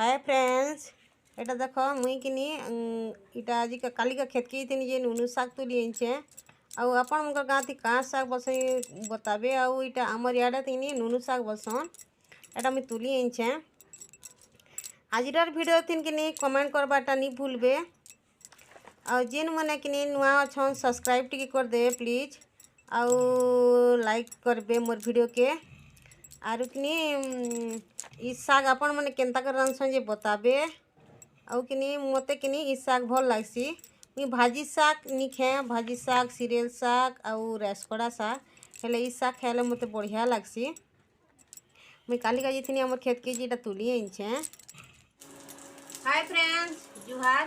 Hi friends, এটা দেখো মুই কিনি এটা আজি কালিকা খেতকে তিনি যে নুনু শাক তুলি আনছে ଆଉ ଆପଣଙ୍କର ଗାଁଥି କାଁ ଶାଗ ବସେଇ ବତାବେ। ଆଉ ଏଇଟା ଆମର ଇଆଡ଼େ ତିନି নুনু শাক ବସନ୍। এটা ମୁଇଁ তুলি ଆনଛେ। ଆଜିର ଭିଡ଼ିଓ ତିନ କିନି କମେଣ୍ଟ କରବାଟା ନି ଭୁଲବେ। ଆଉ ଯେନ୍ ମାନେ କିନି ନୂଆ ଅଛନ୍ ସବସ୍କ୍ରାଇब ଟିକେ କରିଦେବେ ପ୍ଲିଜ୍। ଆଉ ଲାଇକ୍ करबे मोर वीडियो के। आरु किनी इ साग आपण मैंने केन्ता कर रांधसन जे बताबे। आउ किनी मते किनी इ साग भल लागसी। मुई भाजी साग नी खाए, भाजी साग सीरियल साग आउ रेसकड़ा साग हेले इ साग खाइले मते बढ़िया लागसी। मुई काली का जितनी हमर खेत के जेटा तुली आनछे। हाय फ्रेंड्स, जुहार।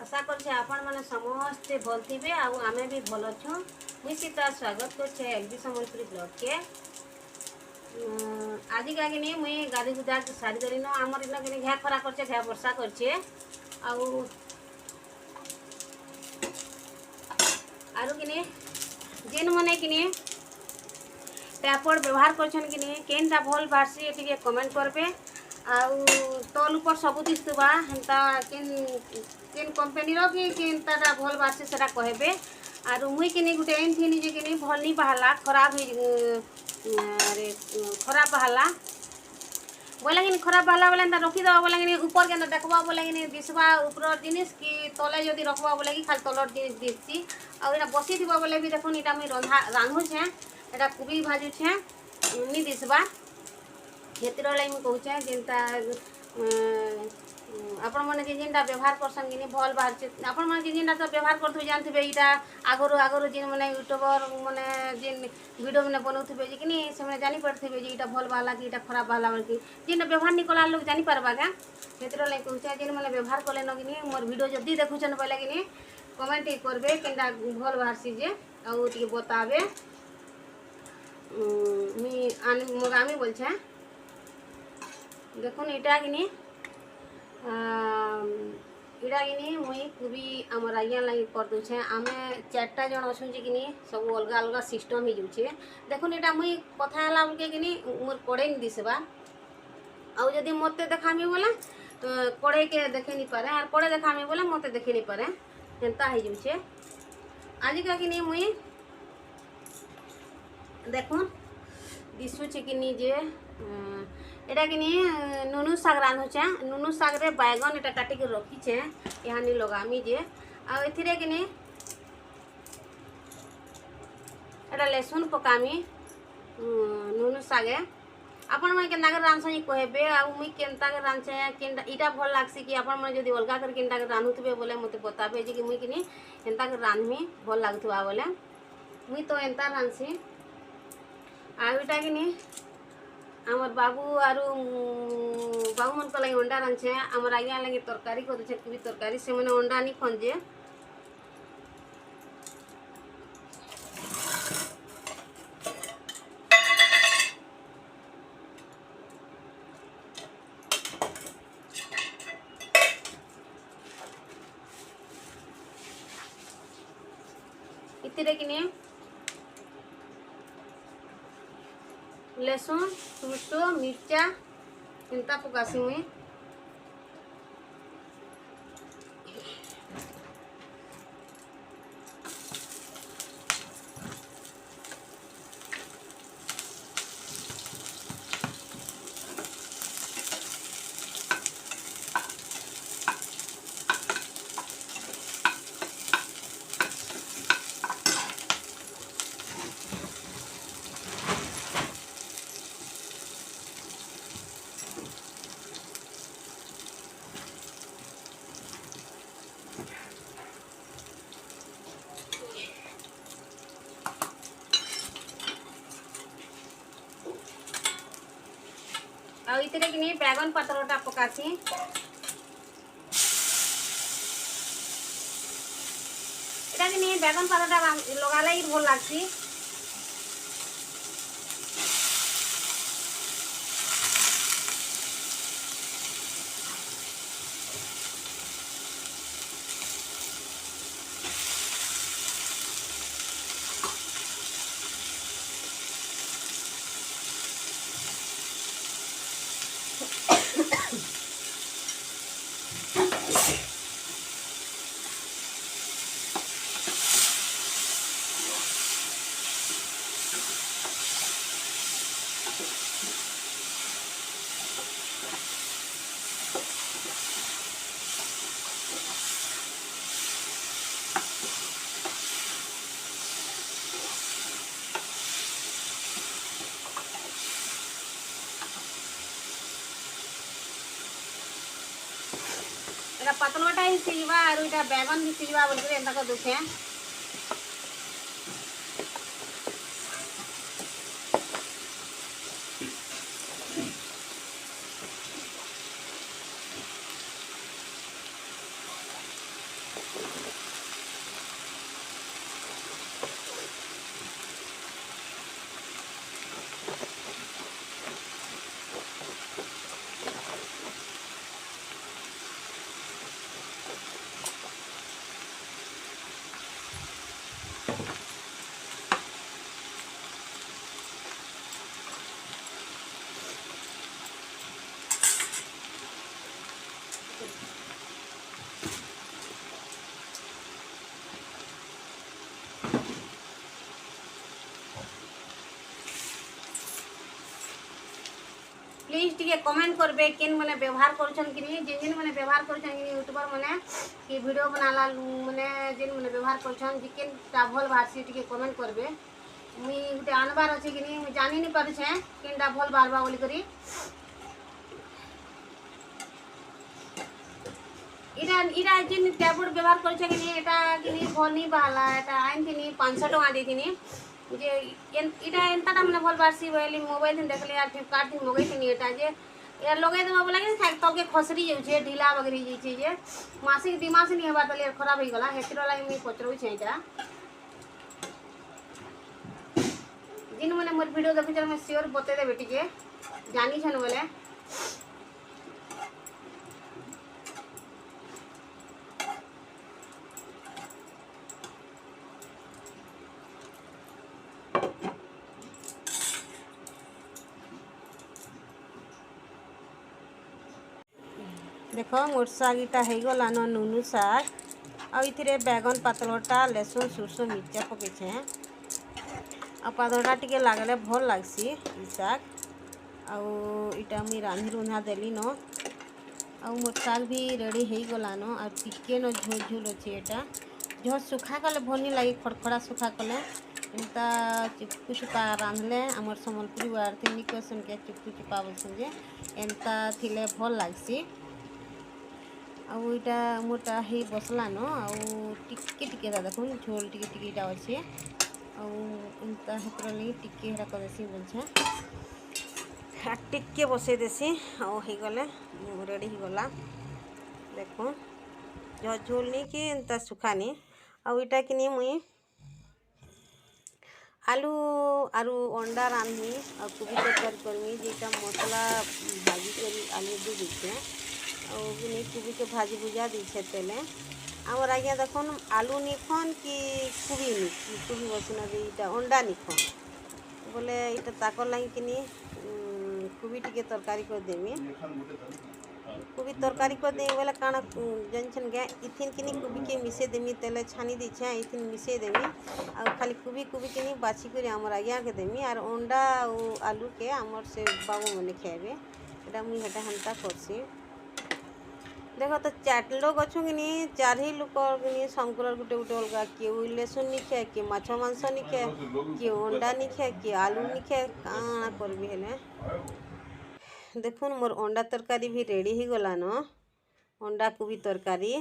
आशा करछे आपण माने समस्त भल थिबे आउ आमे भी भल अछु। मुई सीता स्वागत करछे एलबी समलपुरी ब्लॉग के। आज क्या कि मुई गाधी गुदा सारी देली न आमर इन कि घे खरा करछे, घे वर्षा करछे। आरु किनी जेन मने किनी टैपड व्यवहार करछन किनी केनटा भल बारसी एटिके कमेंट करबे। आउ तल ऊपर सब दिसतबा हेंता केन कंपनी रो कि केनटा भल बारसी सेटा कहबे। आरु मुई किनी गुटे एन थिनी जे किनी भल नी बाहला, खराब अरे खराब बाहला बोला कि खराब बाहला बोले रखी दबा बोला कि ऊपर के देखबा बोला कि दिसबा ऊपर जिनिस कि तले जदि रखबा बोले कि खाली तलर जिनिस दिससी। आउ एटा बसी थिबा बोले भी देखुन एटा मुई रांधुछे, एटा कुबी भाजुछे नी दिसबा। हेतिर लागि मुई कहूछे जेनता आपण माने जेनटा व्यवहार करसन कि भल बाहर छे। आपण माने जेनटा तो व्यवहार करथु जानथिबे इटा आगरो जेन माने यूट्यूबर माने जेन वीडियो माने बनौथिबे जे कि से माने जानि पड़थिबे जे इटा भल बाहला कि इटा खराब बाहला बोल कि जेन व्यवहार नी कला लोग जानि पारबा का। हेतिर लागि कहूछे जेन माने व्यवहार कले न कि मोर वीडियो जदी देखुछन बोले कि कमेंट करबे केनटा भल बाहरसी जे आउ टिके बताबे। मी मगामी बोलछे देखुन इटा किनी इटा किनी मुई कुबी आमर आज्ञा लगी कर दूछे। आमे चारटा जन अछुं जे किनी सब अलग अलग सिस्टम ही जुछे। देखुन इटा मुई कथा हला बोलके किनी मोर कड़े नी दिसबा। आउ जदि मते देखामी बोले कड़े के देखे नी पारे, आर कड़े देखामी बोले मते देखे नी पारे, हेंता ही जुछे। आज का किनी मुई देखुन दिसुछे किनी जे एटा किनी नुनू साग रांधुछे। नुनू साग रे बैगन एटा काटी के रखीछे, यानी लगामी जे। आ एथिरे किनी एटा लहसुन पकामी नुनू सागे। आपण मन केनता के रांधछन कहबे। आ मुई केनता के रांधछे केनता इटा भल लागसी कि आपण मन जदी अलगा कर केनता के रांधुथबे बोले मते बताबे जे कि मुई किनी केनता के रांधमी भल लागथुवा बोले। मुई तो एनता रांधसी। आ इटा किनी आमर बाबू आरु बाबू मन को लगी अंडा रांधछे। आमर आज्ञा लगी तरकारी कर दूछे, कुबी तरकारी से मैंने अंडा नी खंजे। इतरे किने लहसुन सुसो मिर्चा इनता पकासी मुई। आ इतरे किनी बैगन पतरोटा पकासी। एटा किनी बैगन पतरोटा लगाले ही भल लागसी। पतलोटा ही सिझवा और इटा बैगन भी सिझवा बोल के एंता को दुखे। प्लीज टिके कमेंट करबे केन मैंने व्यवहार करछन कि नहीं जिन मैंने व्यवहार करछन कि यूट्यूबर मैंने कि वीडियो बनाला मैंने जिन मैंने व्यवहार करछन जे केन टा भल बारसी टिके कमेंट करबे। मुई गुटे आनबार अछि कि नहीं मुई जानि नि पारुछे केनटा भल बारबा बोली करी। इरा इरा जिन टैबलेट व्यवहार करछे कि नहीं एटा कि नहीं भल नि बाला एटा आइन थिनी 500 टका देथिनी जे इटा एंता मैंने भल बारसी बोली मोबाइल थी देखले यार फ्लिपकार्ट थी मगई थी एटा जे यार लगे देबा बोला कि साइड तब के खसरी जाउ छे ढीला वगैरह जे छे जे मासिक दिमाग से नहीं हेबा तले खराब हो गला हेतिर लागि मुई पचरउ छे एटा जिन मैंने मोर वीडियो देखि चल मैं श्योर बते दे बेटी के जानी छन बोले। देख मोर साग इटा हो गलान नुनु साग आउ बैगन पातलोटा लहसुन सुरसो मिर्चा पकईछे आ पातलोटा टिके लागले भल लगसी ई साग आउ इटा मुई रांधि रुंधा देली न आउ मोर साग भी रेडी हो गलान आ टिके न झोल झोल अच्छे एटा झोल सुखा कले भल नहीं लगे खड़खड़ा सुखा कले एंता चुपकु चुपा रांधले आमर सम्बलपुरी वार्ती निकसन के चुपकु चुपा बोलसन जे एंता थिले भल लगसी आउ इटा मोटा ही बसला न आउ टिके टिके दा देखो झोल टिके टिके इटा अच्छे आउ एंता हेतर लगी टिके हेटा करदेसी बोलछे टिके बसई देसी आउ हो गले रेडी हो गला देखो जो झोल नहीं कि एंता सुखानी आउ इटा कि नहीं मुई आलू आरु अंडा रांधमी और कोबी तरकारी करमी जेटा मसला भाजी करी आलू दे दीछे और नहीं कोबी के भाजी भुजा दीछे तेले आमर आज्ञा देखन आलू निखन कि कोबी बसना इटा अंडा निखन बोले इटा ताकर लगी कि कोबी टिके तरकारी कर देमी कोबी तरकारी कर देमी बोले काना जानछन गे इथिन कि कोबी के मिसे देमी तेले छानी दीछे इथिन मिसे देमी और खाली कोबी कि बाछी कर आमर आज्ञा के देमी और अंडा और आलू के आमर से बाबू मैंने खाइबे एटा मुई हेटा हेन्ता करसी। देखो तो 4 लोग अच्छे कि नहीं 4 ही लोग शंकर गोटे गोटे अलग किए लहसुन नहीं खाए किए माछ मांस नहीं खाए किए अंडा नहीं खाए किए आलू नहीं खाए काना करबी हेले देखुन मोर अंडा तरकारी भी रेडी हो गला न अंडा कोबी तरकारी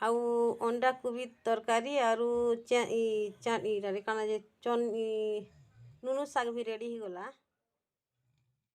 आउ अंडा कोबी तरकारी आरु काना जे नुनु साग भी रेडी हो गला।